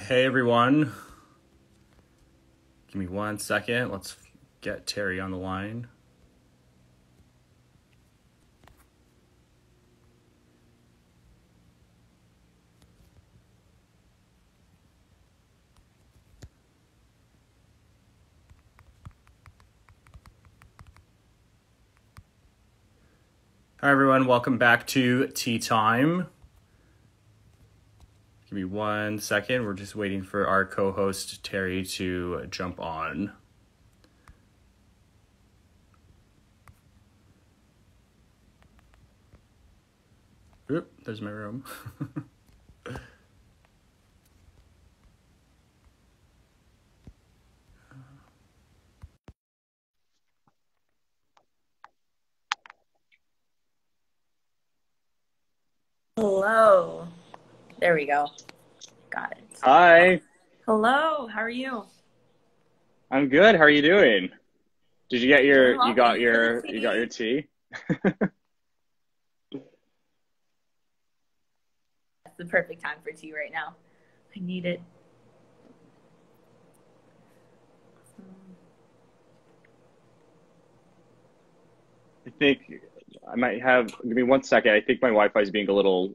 Hey everyone, give me 1 second. Let's get Terry on the line. Hi everyone, welcome back to Tea Time. Give me 1 second. We're just waiting for our co-host Terry to jump on. Oop, there's my room. Hello. There we go. Got it. Hi, Hello. How are you? I'm good. How are you doing? Did you get Doing your well. you got Thank you for the your you got your tea. tea? It's the perfect time for tea right now. I need it. I think I might have, give me 1 second. I think my Wi-Fi is being a little.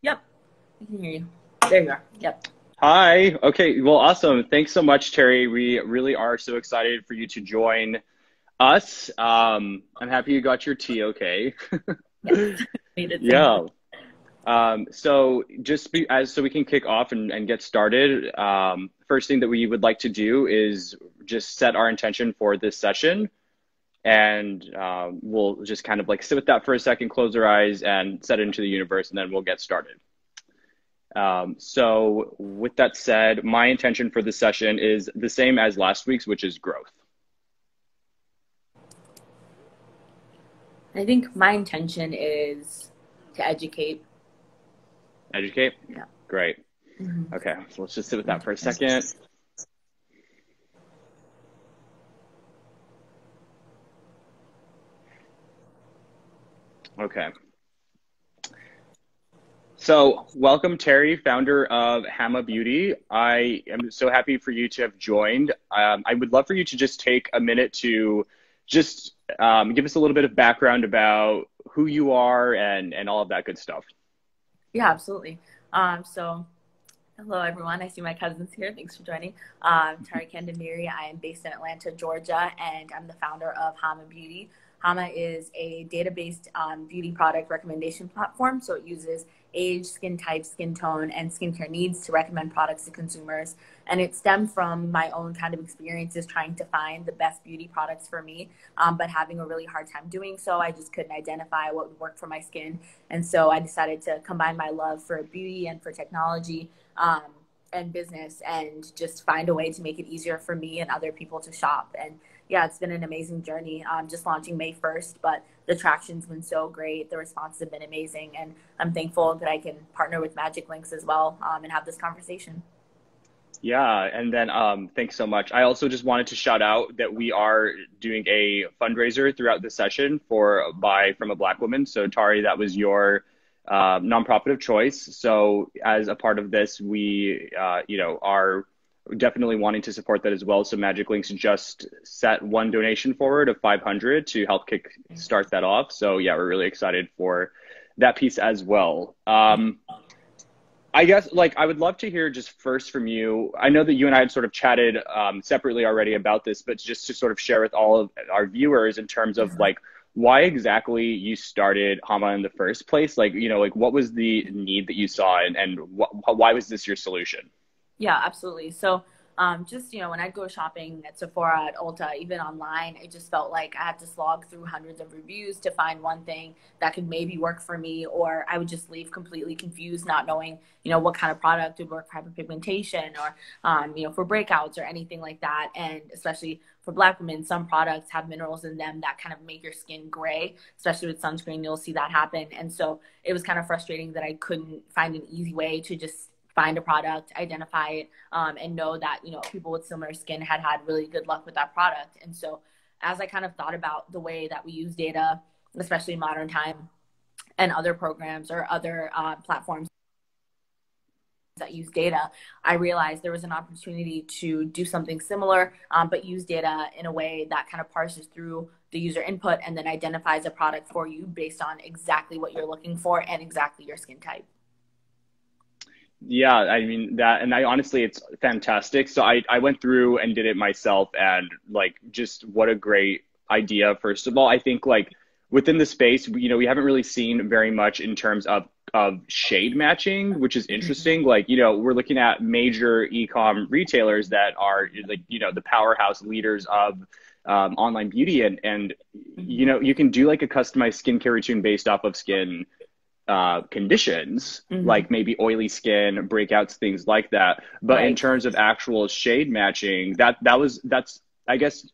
Yep. I can hear you. There you are. Yep. Hi. Okay. Well, awesome. Thanks so much, Terry. We really are so excited for you to join us. I'm happy you got your tea. Okay. Yes. Made it. Thank you. Yeah. So so we can kick off and get started. First thing that we would like to do is just set our intention for this session. And we'll just kind of like sit with that for a second, close our eyes and set it into the universe, and then we'll get started. So with that said, my intention for this session is the same as last week's, which is growth. I think my intention is to educate. Educate? Yeah. Great. Mm-hmm. Okay, so let's just sit with that for a second. Okay. So, welcome, Terry, founder of Hama Beauty. I am so happy for you to have joined. I would love for you to just take a minute to just give us a little bit of background about who you are and all of that good stuff. Yeah, absolutely. So hello, everyone. I see my cousins here. Thanks for joining. Tari Kandemiri. I am based in Atlanta, Georgia, and I'm the founder of Hama Beauty. Hama is a data-based beauty product recommendation platform. So it uses age, skin type, skin tone, and skincare needs to recommend products to consumers. And it stemmed from my own kind of experiences trying to find the best beauty products for me, but having a really hard time doing so. I just couldn't identify what would work for my skin. And so I decided to combine my love for beauty and for technology and business and just find a way to make it easier for me and other people to shop. And yeah, it's been an amazing journey. Just launching May 1st, but the traction's been so great. The responses have been amazing. And I'm thankful that I can partner with MagicLinks as well and have this conversation. Yeah, and then thanks so much. I also just wanted to shout out that we are doing a fundraiser throughout the session for Buy from a Black Woman. So Tari, that was your nonprofit of choice. So as a part of this, we are definitely wanting to support that as well. So Magic Links just set one donation forward of 500 to help kick start that off. So yeah, we're really excited for that piece as well. I guess like I would love to hear just first from you. I know that you and I had sort of chatted separately already about this, but just to sort of share with all of our viewers in terms of like why exactly you started Hama in the first place. Like, like what was the need that you saw and why was this your solution? Yeah, absolutely. So Just, when I go shopping at Sephora, at Ulta, even online, it just felt like I had to slog through hundreds of reviews to find one thing that could maybe work for me, or I would just leave completely confused, not knowing, what kind of product would work for hyperpigmentation or, for breakouts or anything like that. And especially for Black women, some products have minerals in them that kind of make your skin gray, especially with sunscreen, you'll see that happen. And so it was kind of frustrating that I couldn't find an easy way to just find a product, identify it, and know that, people with similar skin had really good luck with that product. And so as I kind of thought about the way that we use data, especially in modern time, and other programs or other platforms that use data, I realized there was an opportunity to do something similar, but use data in a way that kind of parses through the user input and then identifies a product for you based on exactly what you're looking for and exactly your skin type. Yeah, I mean that, and I honestly, it's fantastic. So I went through and did it myself, and like, just what a great idea. First of all, I think like within the space, we haven't really seen very much in terms of shade matching, which is interesting. Like, we're looking at major e-com retailers that are like, the powerhouse leaders of online beauty, and you can do like a customized skincare routine based off of skin conditions, like maybe oily skin, breakouts, things like that. But in terms of actual shade matching, that's I guess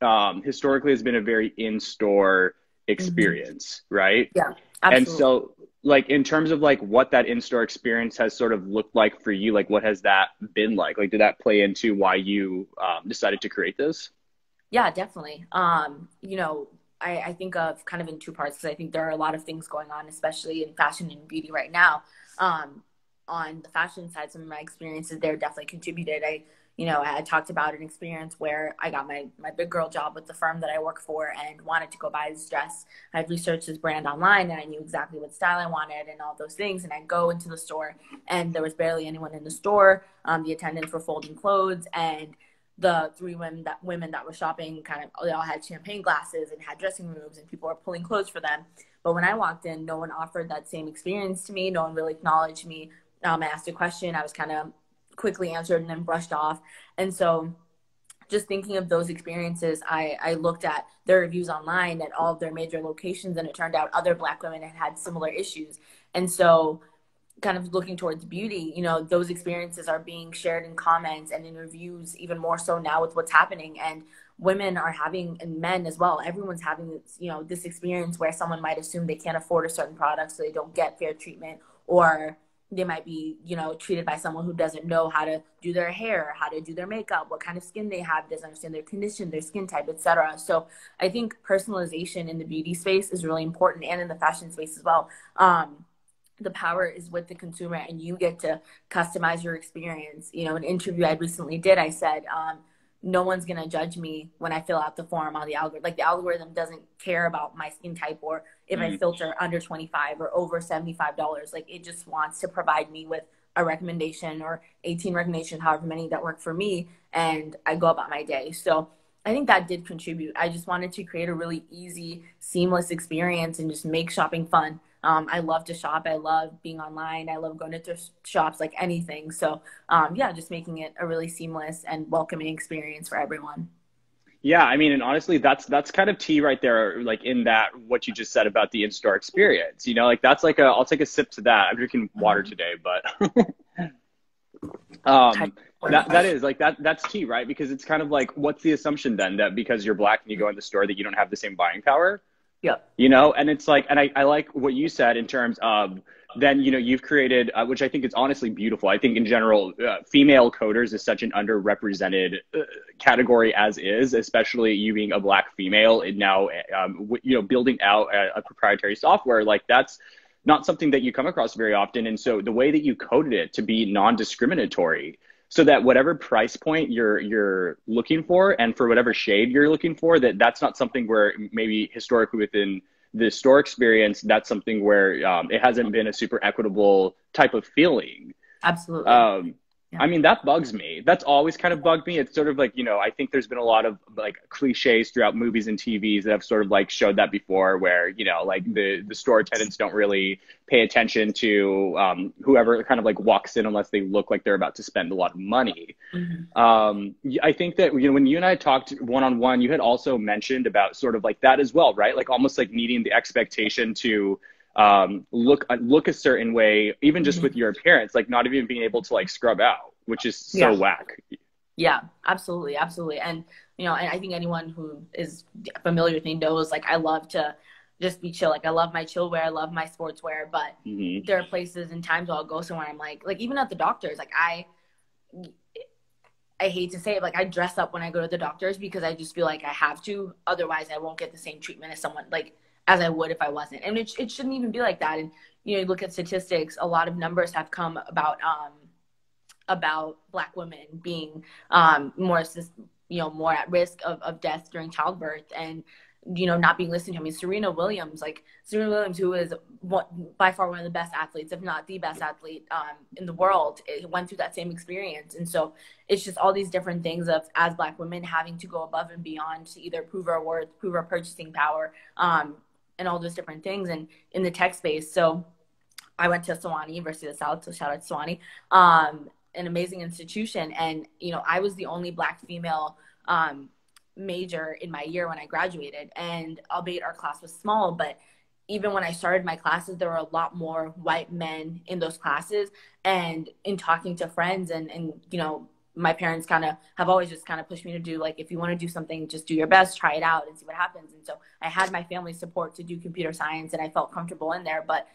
historically has been a very in-store experience, right? Yeah, absolutely. And so like in terms of like what that in-store experience has sort of looked like for you, like what has that been like? Like, did that play into why you decided to create this? Yeah, definitely. I think of kind of in two parts, because I think there are a lot of things going on, especially in fashion and beauty right now. On the fashion side, some of my experiences there definitely contributed. I talked about an experience where I got my big girl job with the firm that I work for and wanted to go buy this dress. I had researched this brand online and I knew exactly what style I wanted and all those things. And I go into the store and there was barely anyone in the store. The attendants were folding clothes, and the three women that were shopping they all had champagne glasses and had dressing rooms and people were pulling clothes for them. But when I walked in, no one offered that same experience to me. No one really acknowledged me. I asked a question. I was kind of quickly answered and then brushed off. And so just thinking of those experiences, I looked at their reviews online at all of their major locations, and it turned out other Black women had similar issues. And so kind of looking towards beauty, those experiences are being shared in comments and in reviews even more so now with what's happening. And women are having, and men as well, everyone's having this, this experience where someone might assume they can't afford a certain product, so they don't get fair treatment, or they might be, treated by someone who doesn't know how to do their hair, how to do their makeup, what kind of skin they have, doesn't understand their condition, their skin type, etc. So I think personalization in the beauty space is really important, and in the fashion space as well. The power is with the consumer, and you get to customize your experience. An interview I recently did, I said, no one's going to judge me when I fill out the form on the algorithm. Like, the algorithm doesn't care about my skin type or if I filter under 25 or over $75. Like, it just wants to provide me with a recommendation or 18 recommendations, however many that work for me, and I go about my day. So I think that did contribute. I just wanted to create a really easy, seamless experience and just make shopping fun. I love to shop. I love being online. I love going to thrift shops, like anything. So just making it a really seamless and welcoming experience for everyone. Yeah, I mean, and honestly, that's kind of tea right there, like in that what you just said about the in-store experience. Like that's like I'll take a sip to that. I'm drinking water today, but that is like that's tea, right? Because it's kind of like, what's the assumption then, that because you're Black and you go in the store that you don't have the same buying power? Yeah. And it's like, and I like what you said in terms of then, you've created, which I think is honestly beautiful. I think in general, female coders is such an underrepresented category as is, especially you being a Black female, and now, building out a proprietary software, like that's not something that you come across very often. And so the way that you coded it to be non-discriminatory, so that whatever price point you're looking for, and for whatever shade you're looking for, that's not something where maybe historically within the store experience, that's something where it hasn't been a super equitable type of feeling. Absolutely. I mean, that bugs me. That's always kind of bugged me. It's sort of like, you know, I think there's been a lot of like cliches throughout movies and TVs that have sort of like showed that before, where, you know, like the store attendants don't really pay attention to whoever kind of like walks in unless they look like they're about to spend a lot of money. I think that, you know, when you and I talked one-on-one, you had also mentioned about sort of like that as well, right? Like almost like needing the expectation to look a certain way, even just with your appearance, like not even being able to like scrub out, which is so whack. Yeah, absolutely. Absolutely. And, you know, and I think anyone who is familiar with me knows, like, I love to just be chill. Like, I love my chill wear. I love my sportswear, but there are places and times where I'll go somewhere I'm like even at the doctor's, like I hate to say it, like I dress up when I go to the doctor's because I just feel like I have to, otherwise I won't get the same treatment as someone like as I would if I wasn't. And it shouldn't even be like that. And, you know, you look at statistics, a lot of numbers have come about Black women being more at risk of death during childbirth and, you know, not being listened to. I mean, Serena Williams, who is by far one of the best athletes, if not the best athlete in the world, went through that same experience. And so it's just all these different things of, as Black women, having to go above and beyond to either prove our worth, prove our purchasing power, and all those different things. And in the tech space, so I went to Sewanee, University of the South, so shout out to Sewanee, an amazing institution. And, you know, I was the only Black female major in my year when I graduated. And albeit our class was small, but even when I started my classes, there were a lot more white men in those classes. And in talking to friends and you know, my parents kind of have always just kind of pushed me to do, like, if you want to do something, just do your best, try it out and see what happens. And so I had my family support to do computer science and I felt comfortable in there, but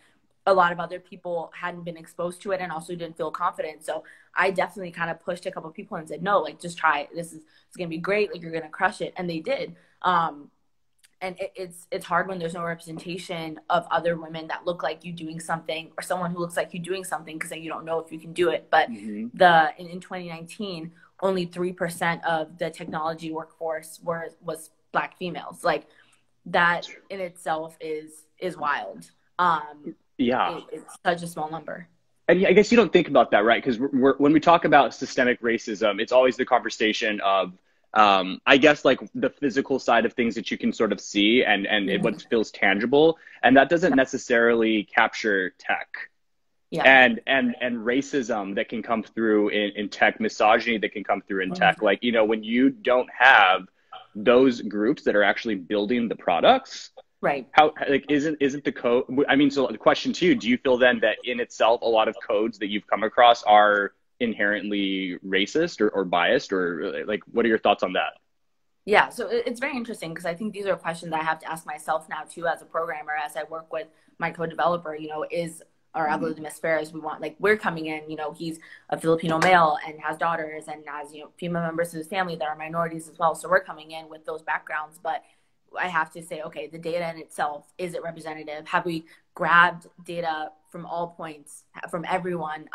a lot of other people hadn't been exposed to it and also didn't feel confident. So I definitely kind of pushed a couple of people and said, no, like, just try it. It's going to be great. Like, you're going to crush it. And they did. And it's hard when there's no representation of other women that look like you doing something, or someone who looks like you doing something, because then you don't know if you can do it. But in 2019, only 3% of the technology workforce was Black females. Like, that in itself is wild. It's such a small number. And I guess you don't think about that, right? Because when we talk about systemic racism, it's always the conversation of, I guess, like the physical side of things that you can sort of see and what feels tangible. And that doesn't necessarily capture tech. And racism that can come through in tech, misogyny that can come through in tech. Like, you know, when you don't have those groups that are actually building the products, right? How, like, isn't the code? I mean, so the question to you: do you feel then that in itself, a lot of codes that you've come across are inherently racist or biased, or like, what are your thoughts on that? Yeah, so it's very interesting because I think these are questions that I have to ask myself now too, as a programmer, as I work with my co-developer. You know, is our algorithm as fair as we want? Like, we're coming in, you know, he's a Filipino male and has daughters and has, you know, female members of his family that are minorities as well. So we're coming in with those backgrounds, but I have to say, okay, the data in itself, is it representative? Have we grabbed data from all points, from everyone?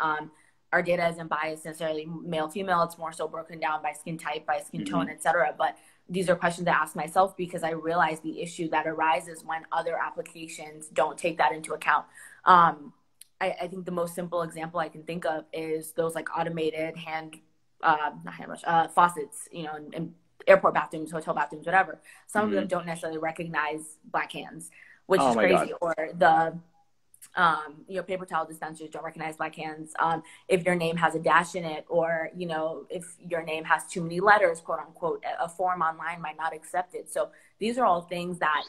Our data isn't biased necessarily male, female. It's more so broken down by skin type, by skin tone, etc. But these are questions I ask myself because I realize the issue that arises when other applications don't take that into account. I think the most simple example I can think of is those like automated faucets, you know, and airport bathrooms, hotel bathrooms, whatever. Some of them don't necessarily recognize Black hands, which is crazy. God. Or the, you know, paper towel dispensers don't recognize Black hands. If your name has a dash in it, or, you know, if your name has too many letters, quote unquote, a form online might not accept it. So these are all things that,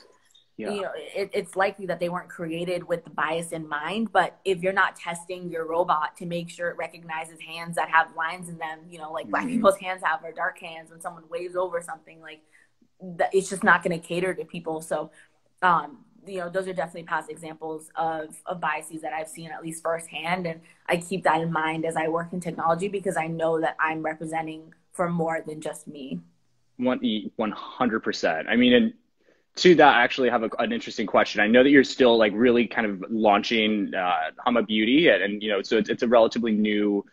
you know, it's likely that they weren't created with the bias in mind. But if you're not testing your robot to make sure it recognizes hands that have lines in them, you know, like Black people's hands have, or dark hands, when someone waves over something, like it's just not going to cater to people. So, you know, those are definitely past examples of biases that I've seen, at least firsthand. And I keep that in mind as I work in technology, because I know that I'm representing for more than just me. 100%. I mean, and to that, I actually have an interesting question. I know that you're still like really kind of launching Hama Beauty, and you know, so it's a relatively new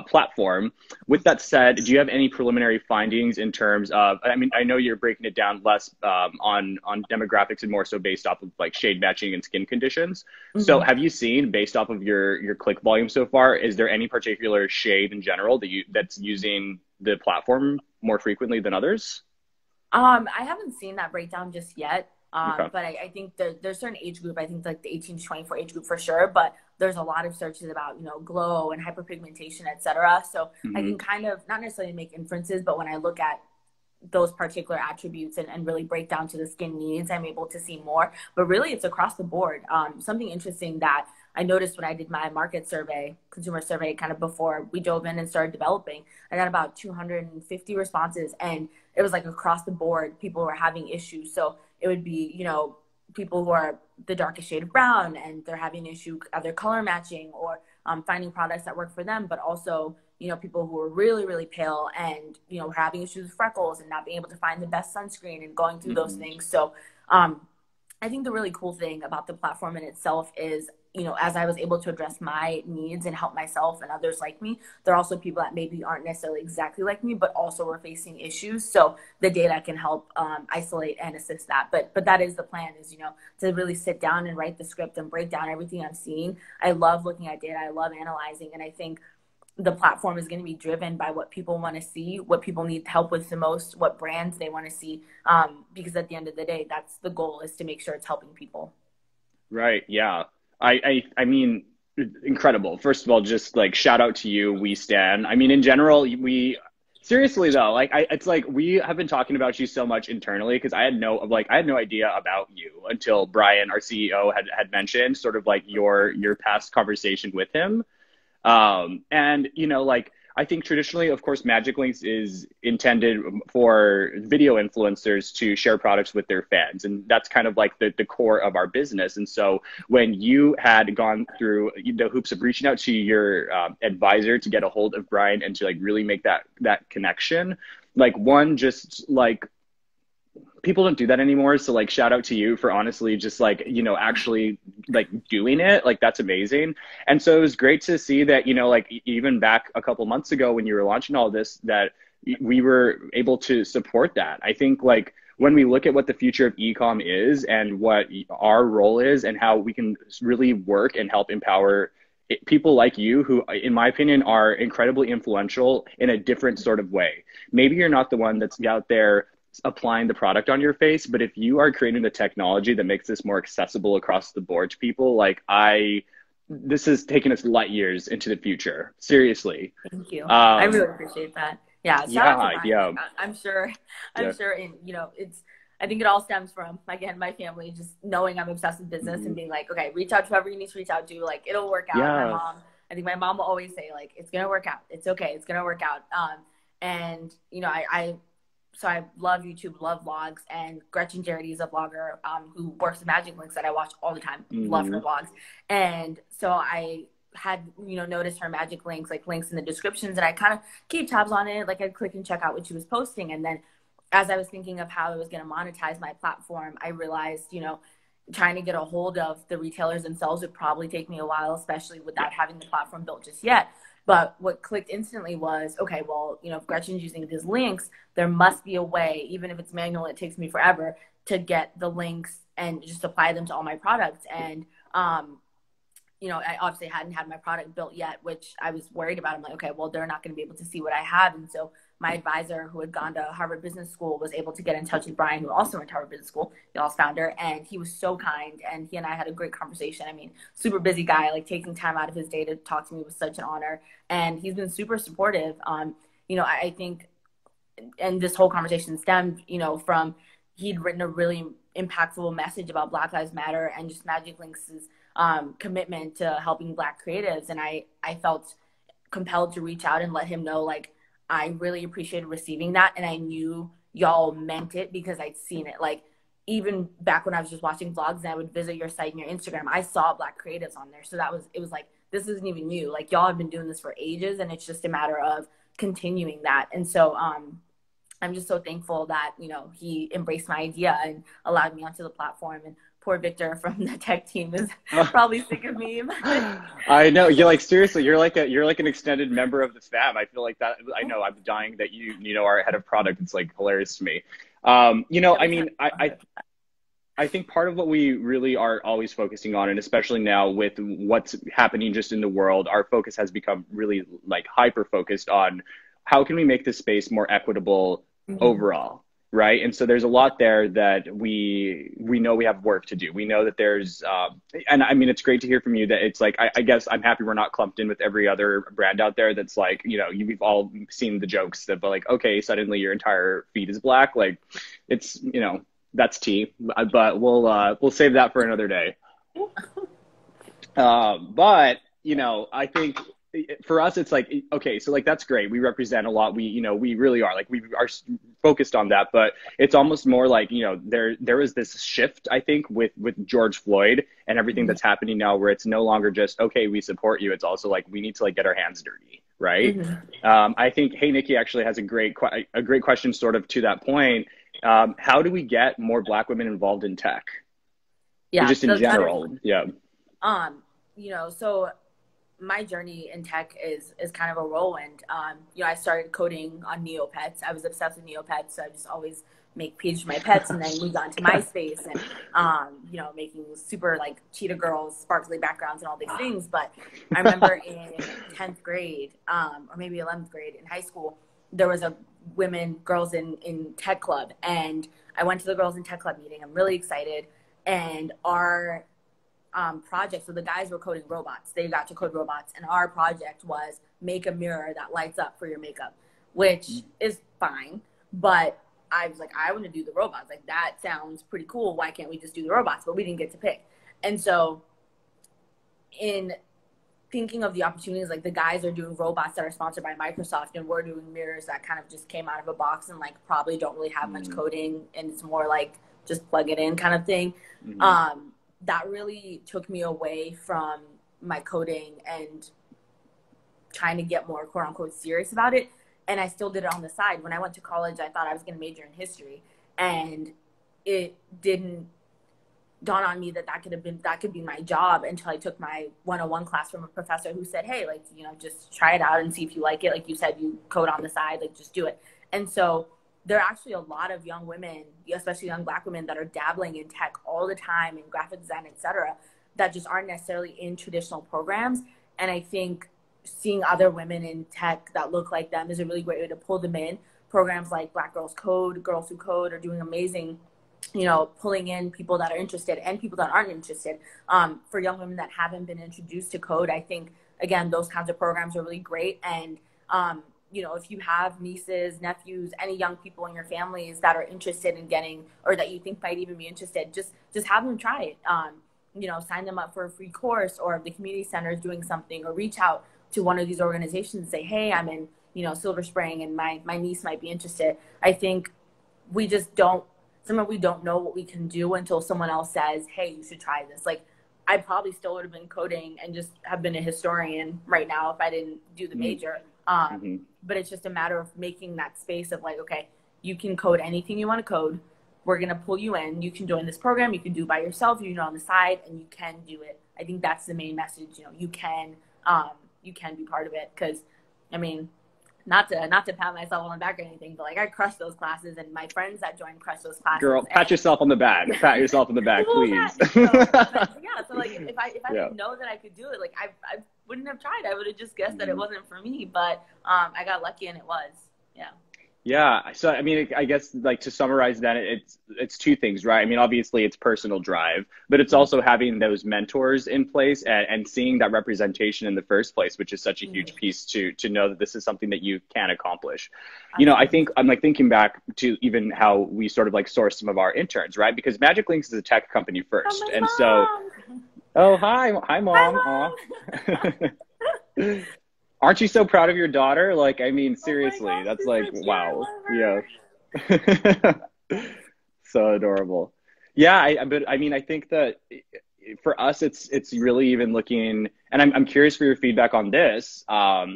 platform. With that said, do you have any preliminary findings in terms of, I mean, I know you're breaking it down less on demographics and more so based off of like shade matching and skin conditions. So have you seen, based off of your click volume so far, is there any particular shade in general that's using the platform more frequently than others? I haven't seen that breakdown just yet. Okay. But I think there's certain age group, I think like the 18 to 24 age group for sure, but there's a lot of searches about, you know, glow and hyperpigmentation, et cetera. So I can kind of not necessarily make inferences, but when I look at those particular attributes and really break down to the skin needs, I'm able to see more. But really, it's across the board. Something interesting that I noticed when I did my market survey, consumer survey, kind of before we dove in and started developing, I got about 250 responses, and it was like across the board, people were having issues. So it would be, you know, people who are the darkest shade of brown and they're having an issue either color matching or finding products that work for them, but also, you know, people who are really, really pale and, you know, having issues with freckles and not being able to find the best sunscreen and going through those things. So I think the really cool thing about the platform in itself is, you know, as I was able to address my needs and help myself and others like me, there are also people that maybe aren't necessarily exactly like me, but also were facing issues. So the data can help isolate and assist that. But that is the plan, is, you know, to really sit down and write the script and break down everything I'm seeing. I love looking at data. I love analyzing. And I think the platform is going to be driven by what people want to see, what people need help with the most, what brands they want to see. Because at the end of the day, that's the goal, is to make sure it's helping people. Right. Yeah. I mean, incredible. First of all, just like shout out to you. We stan. I mean, in general, seriously though, like it's like we have been talking about you so much internally, because I had no idea about you until Brian, our CEO, had mentioned sort of like your past conversation with him. And you know, like I think traditionally, of course, MagicLinks is intended for video influencers to share products with their fans. And that's kind of like the core of our business. And so when you had gone through the hoops of reaching out to your advisor to get a hold of Brian and to like really make that connection, like one, just like, people don't do that anymore. So like, shout out to you for honestly just like, you know, actually like doing it. Like, that's amazing. And so it was great to see that, you know, like even back a couple months ago when you were launching all this, that we were able to support that. I think like when we look at what the future of e-com is and what our role is and how we can really work and help empower people like you, who, in my opinion, are incredibly influential in a different sort of way. Maybe you're not the one that's out there applying the product on your face, but if you are creating the technology that makes this more accessible across the board to people, like this is taking us light years into the future. Seriously. Thank you. I really appreciate that. Yeah. Yeah. I'm sure, and you know, I think it all stems from, again, my family just knowing I'm obsessed with business and being like, okay, reach out to whoever you need to reach out to. Like, it'll work out. I think my mom will always say, like, it's going to work out. It's okay. It's going to work out. And, you know, so I love YouTube, love vlogs, and Gretchen Jarity is a vlogger who works with MagicLinks that I watch all the time. Love her vlogs. And so I had, you know, noticed her MagicLinks, like links in the descriptions, and I kind of keep tabs on it. Like, I'd click and check out what she was posting. And then as I was thinking of how I was going to monetize my platform, I realized, you know, trying to get a hold of the retailers themselves would probably take me a while, especially without having the platform built just yet. But what clicked instantly was, okay, well, you know, if Gretchen's using these links, there must be a way, even if it's manual, it takes me forever to get the links and just apply them to all my products. And, you know, I obviously hadn't had my product built yet, which I was worried about. I'm like, okay, well, they're not going to be able to see what I have. And so my advisor, who had gone to Harvard Business School, was able to get in touch with Brian, who also went to Harvard Business School, y'all's founder, and he was so kind, and he and I had a great conversation. I mean, super busy guy, like taking time out of his day to talk to me was such an honor, and he's been super supportive. You know, I think, and this whole conversation stemmed, you know, from he'd written a really impactful message about Black Lives Matter and just MagicLinks' commitment to helping Black creatives, and I felt compelled to reach out and let him know, like, I really appreciated receiving that, and I knew y'all meant it because I'd seen it. Like, even back when I was just watching vlogs and I would visit your site and your Instagram, I saw Black creatives on there. So it was like, this isn't even new. Like, y'all have been doing this for ages, and it's just a matter of continuing that. And so I'm just so thankful that, you know, he embraced my idea and allowed me onto the platform and poor Victor from the tech team is probably sick of me. I know. You're like, seriously, you're like an extended member of the fam. I feel like that. I know. I'm dying that you know, our head of product. It's like hilarious to me. You know, I mean, I think part of what we really are always focusing on, and especially now with what's happening just in the world, our focus has become really like hyper focused on how can we make this space more equitable overall, right? And so there's a lot there that we know we have work to do. We know that there's, and I mean, it's great to hear from you that it's like, I guess I'm happy we're not clumped in with every other brand out there that's like, you know, we've all seen the jokes that, but like, okay, suddenly your entire feed is black. Like it's, you know, that's tea, but we'll save that for another day. But you know, I think for us, it's like, okay, so like that's great. We represent a lot. We really are like we are focused on that. But it's almost more like, you know, there is this shift, I think, with George Floyd and everything that's happening now, where it's no longer just okay, we support you. It's also like we need to like get our hands dirty, right? I think Hey Nikki actually has a great question, sort of to that point. How do we get more Black women involved in tech? Yeah, just in general. Yeah. You know, so my journey in tech is kind of a whirlwind. You know, I started coding on Neopets. I was obsessed with Neopets, so I just always make pages for my pets, and then moved on to MySpace and you know, making super like cheetah girls, sparkly backgrounds, and all these things. But I remember in 10th grade, or maybe 11th grade in high school, there was a girls in tech club, and I went to the girls in tech club meeting. I'm really excited, and our project, so the guys were coding robots. They got to code robots, and our project was make a mirror that lights up for your makeup, which is fine. But I was like, I want to do the robots. Like, that sounds pretty cool. Why can't we just do the robots? But we didn't get to pick. And so in thinking of the opportunities, like the guys are doing robots that are sponsored by Microsoft, and we're doing mirrors that kind of just came out of a box and like probably don't really have much coding, and it's more like just plug it in kind of thing. That really took me away from my coding and trying to get more quote unquote serious about it. And I still did it on the side. When I went to college, I thought I was going to major in history, and it didn't dawn on me that could be my job until I took my 101 class from a professor who said, hey, like, you know, just try it out and see if you like it. Like you said, you code on the side, like just do it. And so there are actually a lot of young women, especially young Black women, that are dabbling in tech all the time, in graphic design, et cetera, that just aren't necessarily in traditional programs. And I think seeing other women in tech that look like them is a really great way to pull them in. Programs like Black Girls Code, Girls Who Code are doing amazing, you know, pulling in people that are interested and people that aren't interested. For young women that haven't been introduced to code, I think, again, those kinds of programs are really great. And, you know, if you have nieces, nephews, any young people in your families that are interested in getting, or that you think might even be interested, just have them try it. You know, sign them up for a free course, or if the community center is doing something, or reach out to one of these organizations and say, hey, I'm in, you know, Silver Spring, and my niece might be interested. I think we just don't know what we can do until someone else says, hey, you should try this. Like, I probably still would have been coding and just have been a historian right now if I didn't do the major. But it's just a matter of making that space of like, okay, you can code anything you want to code. We're going to pull you in. You can join this program. You can do it by yourself. You know, on the side, and you can do it. I think that's the main message. You know, you can be part of it. Because, I mean, not to pat myself on the back or anything, but like I crushed those classes, and my friends that joined crushed those classes. Girl, pat yourself on the back. Pat yourself on the back, please. So like if I didn't know that I could do it, like I wouldn't have tried. I would have just guessed that it wasn't for me, but I got lucky and it was. Yeah. Yeah. So, I mean, I guess like to summarize that, it's two things, right? I mean, obviously it's personal drive, but it's also having those mentors in place and seeing that representation in the first place, which is such a huge piece to know that this is something that you can accomplish. You know, I think I'm like thinking back to even how we sort of like source some of our interns, right? Because MagicLinks is a tech company first. Oh, and mom. So, oh, hi, mom. Hi, Mom. Aren't you so proud of your daughter? Like, I mean, seriously, God, that's she's like, so cute. wow. Yeah. So adorable. Yeah. But I mean, I think that for us, it's really even looking, and I'm curious for your feedback on this,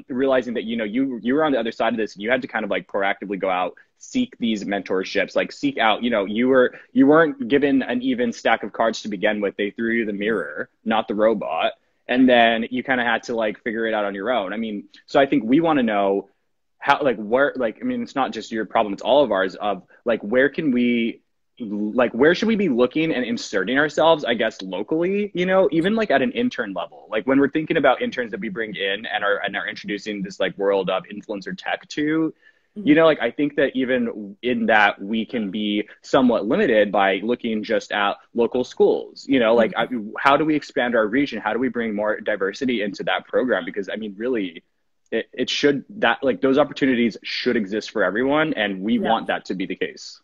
realizing that, you were on the other side of this and you had to kind of like proactively go out, seek these mentorships, like seek out, you weren't given an even stack of cards to begin with. They threw you the mirror, not the robot. And then you kind of had to like figure it out on your own. I mean, so I think we want to know how, like, where, like, I mean, it's not just your problem, it's all of ours, of like, where should we be looking and inserting ourselves, I guess, locally, even like at an intern level, like when we're thinking about interns that we bring in and are introducing this like world of influencer tech to, like, I think that even in that we can be somewhat limited by looking just at local schools, like how do we expand our reach and how do we bring more diversity into that program? Because I mean, really, it should, that like those opportunities should exist for everyone, and we want that to be the case.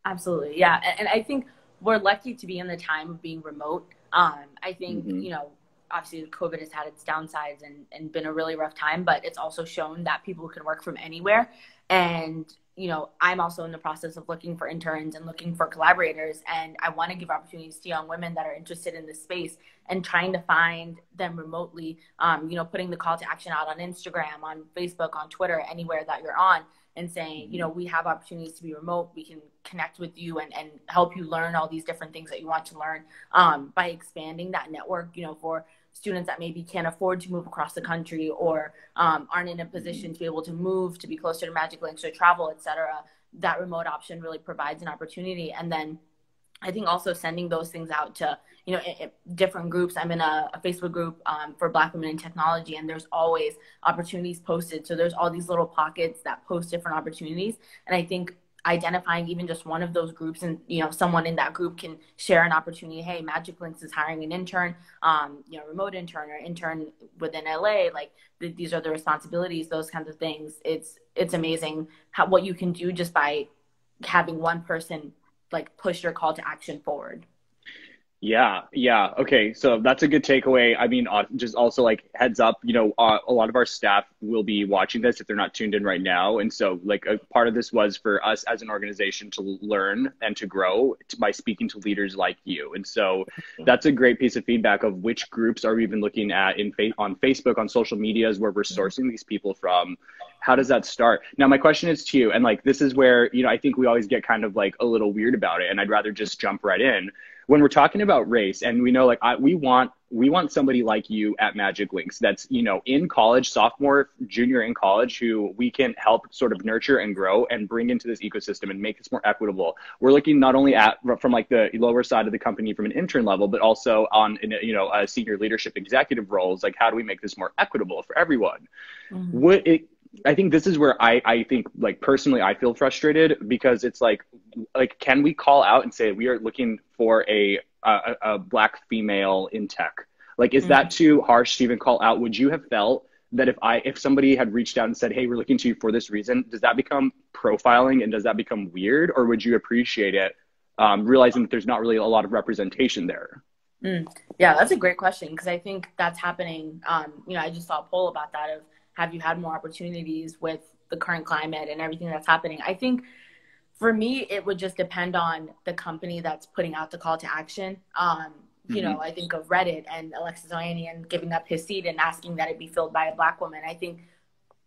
Absolutely. Yeah. And I think we're lucky to be in the time of being remote. I think, obviously COVID has had its downsides and been a really rough time, but it's also shown that people can work from anywhere. And, I'm also in the process of looking for interns and looking for collaborators. And I want to give opportunities to young women that are interested in this space and trying to find them remotely, putting the call to action out on Instagram, on Facebook, on Twitter, anywhere that you're on, and saying, we have opportunities to be remote. We can connect with you and help you learn all these different things that you want to learn, by expanding that network, for students that maybe can't afford to move across the country or aren't in a position to be able to move, to be closer to MagicLinks or travel, etc. That remote option really provides an opportunity. And then I think also sending those things out to, different groups. I'm in a Facebook group for Black women in technology, and there's always opportunities posted. So there's all these little pockets that post different opportunities. And I think identifying even just one of those groups and, someone in that group can share an opportunity. Hey, MagicLinks is hiring an intern, remote intern or intern within LA. Like these are the responsibilities, those kinds of things. It's amazing what you can do just by having one person like push your call to action forward. Yeah. Okay. So that's a good takeaway. I mean, just also like heads up, a lot of our staff will be watching this if they're not tuned in right now. And so like a part of this was for us as an organization to learn and to grow by speaking to leaders like you. And so that's a great piece of feedback of which groups are we even looking at on Facebook, on social medias, where we're sourcing these people from. How does that start? Now, my question is to you, and like, this is where, I think we always get kind of like a little weird about it. And I'd rather just jump right in. When we're talking about race, and we know, like, we want somebody like you at MagicLinks that's, in college, sophomore, junior in college, who we can help sort of nurture and grow and bring into this ecosystem and make this more equitable. We're looking not only at from like the lower side of the company from an intern level, but also on, senior leadership executive roles. Like, how do we make this more equitable for everyone? I think this is where I think, like, personally, I feel frustrated, because it's like, can we call out and say we are looking for a Black female in tech? Like, is that too harsh to even call out? Would you have felt that if somebody had reached out and said, hey, we're looking to you for this reason, does that become profiling and does that become weird? Or would you appreciate it, realizing that there's not really a lot of representation there? Yeah, that's a great question, because I think that's happening. I just saw a poll about that of, have you had more opportunities with the current climate and everything that's happening? I think for me, it would just depend on the company that's putting out the call to action. I think of Reddit and Alexis Ohanian giving up his seat and asking that it be filled by a Black woman. I think,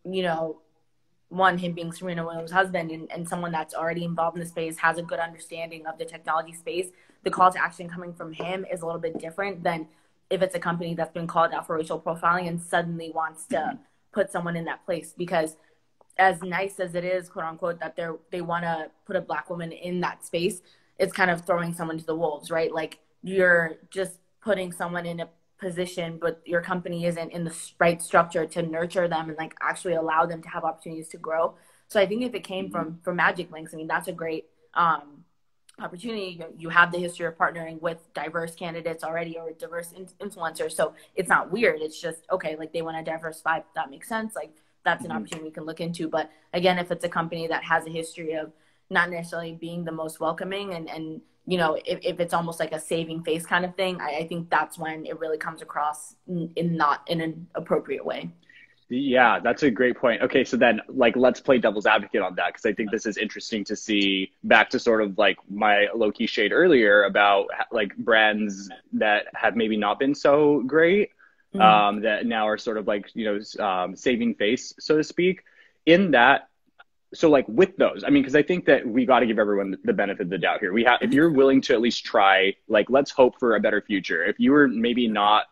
him being Serena Williams' husband and someone that's already involved in the space, has a good understanding of the technology space. The call to action coming from him is a little bit different than if it's a company that's been called out for racial profiling and suddenly wants to put someone in that place. Because as nice as it is, quote unquote, that they want to put a Black woman in that space, it's kind of throwing someone to the wolves, right? Like, you're just putting someone in a position, but your company isn't in the right structure to nurture them and like actually allow them to have opportunities to grow. So I think if it came from MagicLinks, I mean, that's a great opportunity. You have the history of partnering with diverse candidates already, or diverse influencers. So it's not weird. It's just, okay, like, they want to diversify. That makes sense. Like, that's an opportunity we can look into. But again, if it's a company that has a history of not necessarily being the most welcoming and if it's almost like a saving face kind of thing, I think that's when it really comes across in not in an appropriate way. Yeah, that's a great point. Okay, so then like let's play devil's advocate on that because I think this is interesting to see back to sort of like my low-key shade earlier about like brands that have maybe not been so great Mm-hmm. that now are sort of like, saving face, so to speak. In that, so like with those, I mean, because I think that we got to give everyone the benefit of the doubt here. We have, if you're willing to at least try, like, let's hope for a better future. If you were maybe not,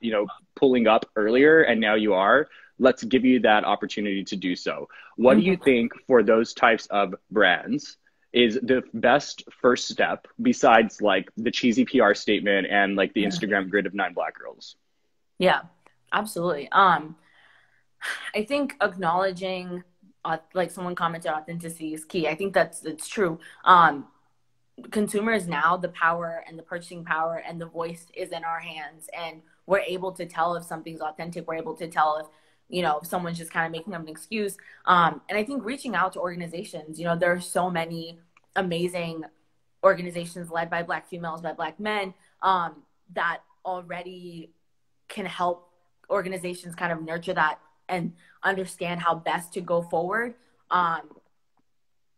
pulling up earlier and now you are, let's give you that opportunity to do so. What do you Mm-hmm. think for those types of brands is the best first step besides like the cheesy PR statement and like the Instagram grid of 9 Black girls? Yeah, absolutely. I think acknowledging, like someone commented, authenticity is key. I think it's true. Consumers now, the power and the purchasing power and the voice is in our hands, and we're able to tell if something's authentic. We're able to tell if, if someone's just kind of making up an excuse. And I think reaching out to organizations, there are so many amazing organizations led by Black females, by Black men, that already can help organizations kind of nurture that and understand how best to go forward,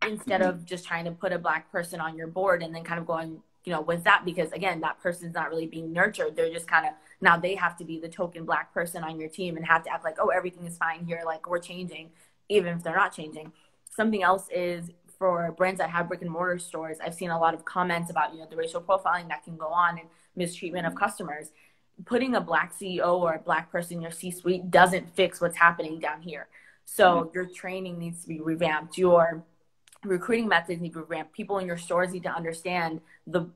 instead of just trying to put a Black person on your board and then kind of going, with that, because again, that person's not really being nurtured. They're just kind of, now they have to be the token Black person on your team and have to act like, oh, everything is fine here, like we're changing, even if they're not changing. Something else is for brands that have brick and mortar stores. I've seen a lot of comments about, the racial profiling that can go on and mistreatment of customers. Putting a Black CEO or a Black person in your C-suite doesn't fix what's happening down here. So your training needs to be revamped. Your recruiting methods need to be revamped. People in your stores need to understand the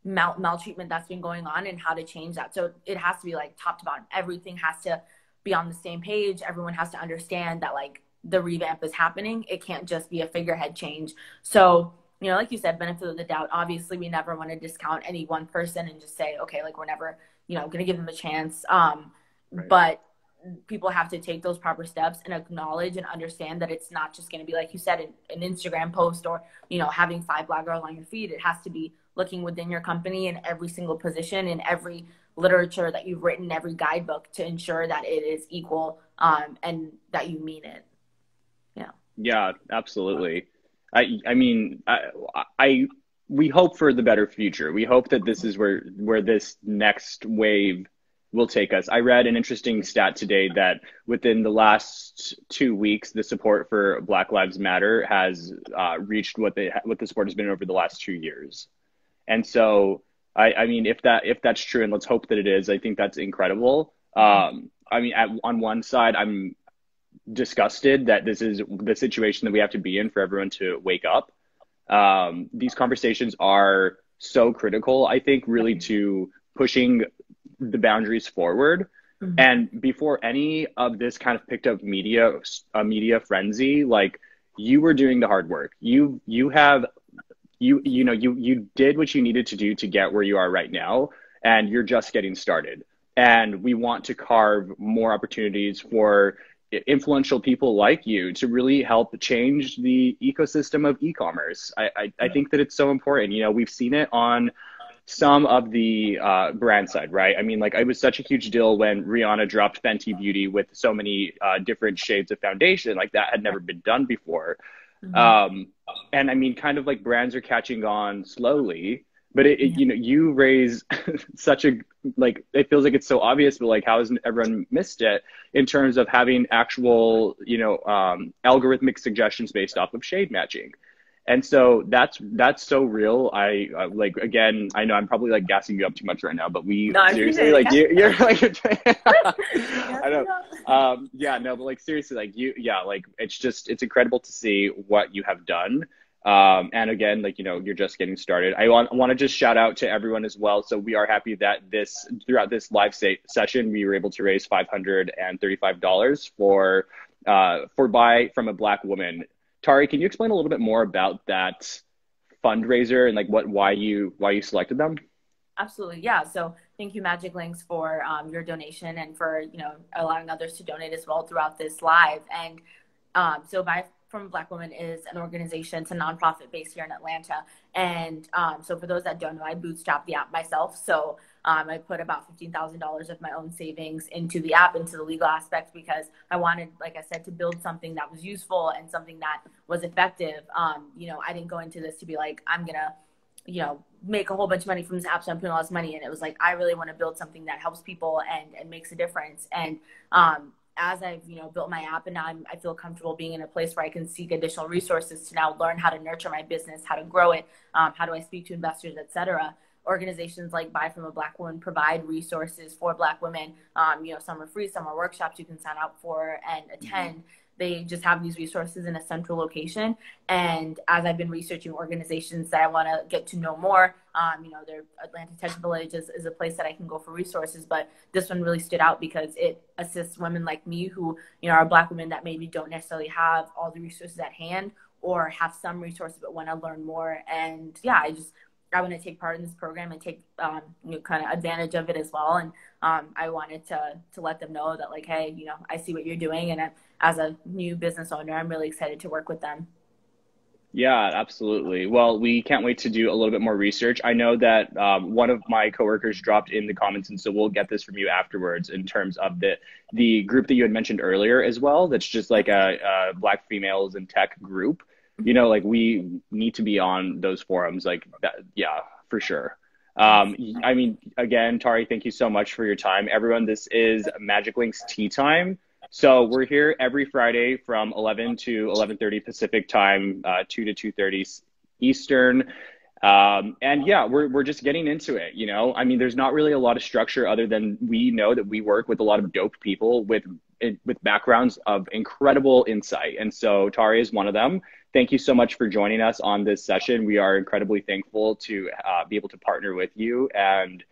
maltreatment that's been going on and how to change that. So it has to be like top to bottom. Everything has to be on the same page. Everyone has to understand that like the revamp is happening. It can't just be a figurehead change. So, like you said, benefit of the doubt. Obviously, we never want to discount any one person and just say, okay, like we're never, going to give them a chance. Right. But people have to take those proper steps and acknowledge and understand that it's not just going to be, like you said, an Instagram post or, having 5 Black girls on your feed. It has to be looking within your company in every single position, in every literature that you've written, every guidebook, to ensure that it is equal, and that you mean it. Yeah. Yeah, absolutely. We hope for the better future. We hope that this is where this next wave will take us. I read an interesting stat today that within the last 2 weeks, the support for Black Lives Matter has reached what the support has been over the last 2 years. And so, I mean, if that's true, and let's hope that it is, I think that's incredible. On one side, I'm disgusted that this is the situation that we have to be in for everyone to wake up. These conversations are so critical, I think, really to pushing the boundaries forward. Mm-hmm. And before any of this kind of picked up media frenzy, like you were doing the hard work. You did what you needed to do to get where you are right now, and you're just getting started. And we want to carve more opportunities for influential people like you to really help change the ecosystem of e-commerce. I think that it's so important. We've seen it on some of the brand side, right? I mean, like, it was such a huge deal when Rihanna dropped Fenty Beauty with so many different shades of foundation. Like, that had never been done before. Mm-hmm. And I mean, kind of like brands are catching on slowly, but you raise such a, like, it feels like it's so obvious, but like, how hasn't everyone missed it in terms of having actual, algorithmic suggestions based off of shade matching? And so that's so real. I like, again, I know I'm probably like gassing you up too much right now, but seriously, like you're like, I know. Yeah, no, but like seriously, like like it's incredible to see what you have done. And again, like, you're just getting started. I want to just shout out to everyone as well. So we are happy that throughout this live session, we were able to raise $535 for Buy from a Black Woman. Tari, can you explain a little bit more about that fundraiser and like why you selected them? Absolutely. Yeah. So thank you, MagicLinks, for your donation and for, allowing others to donate as well throughout this live. And so Buy from a Black Woman is an organization. It's a nonprofit based here in Atlanta. And so for those that don't know, I bootstrapped the app myself. So I put about $15,000 of my own savings into the app, into the legal aspects, because I wanted, like I said, to build something that was useful and something that was effective. You know, I didn't go into this to be like, I'm going to, you know, make a whole bunch of money from this app, so I'm putting all this money in. It was like, I really want to build something that helps people and makes a difference. And as I've, you know, built my app, and now I feel comfortable being in a place where I can seek additional resources to now learn how to nurture my business, how to grow it, how do I speak to investors, etc. Organizations like Buy From a Black Woman provide resources for Black women. You know, some are free, some are workshops you can sign up for and attend. They just have these resources in a central location. And as I've been researching organizations that I want to get to know more, you know, Atlanta Tech Village is a place that I can go for resources. But this one really stood out because it assists women like me who, you know, are Black women that maybe don't necessarily have all the resources at hand, or have some resources but want to learn more. And yeah, I want to take part in this program and take you know, kind of advantage of it as well. And I wanted to let them know that, like, hey, you know, I see what you're doing, and as a new business owner, I'm really excited to work with them. Yeah, absolutely. Well, we can't wait to do a little bit more research. I know that one of my coworkers dropped in the comments, and so we'll get this from you afterwards in terms of the group that you had mentioned earlier as well. That's just like a Black females in tech group. You know, like, we need to be on those forums, like that. Yeah, for sure. I mean, again, Tari, thank you so much for your time. Everyone, this is MagicLinks Tea Time. So we're here every Friday from 11 to 11:30 Pacific time, 2 to 2:30 Eastern. And yeah, we're just getting into it, you know? I mean, there's not really a lot of structure other than we know that we work with a lot of dope people with backgrounds of incredible insight. And so Tari is one of them. Thank you so much for joining us on this session. We are incredibly thankful to be able to partner with you, and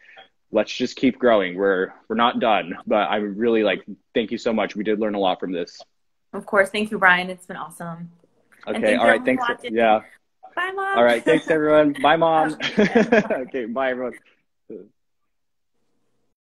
let's just keep growing. We're not done, but I really thank you so much. We did learn a lot from this. Of course. Thank you, Brian. It's been awesome. Okay. All right. Thanks. Yeah. Bye, Mom. All right. Thanks, everyone. Bye, Mom. Okay. Bye, everyone.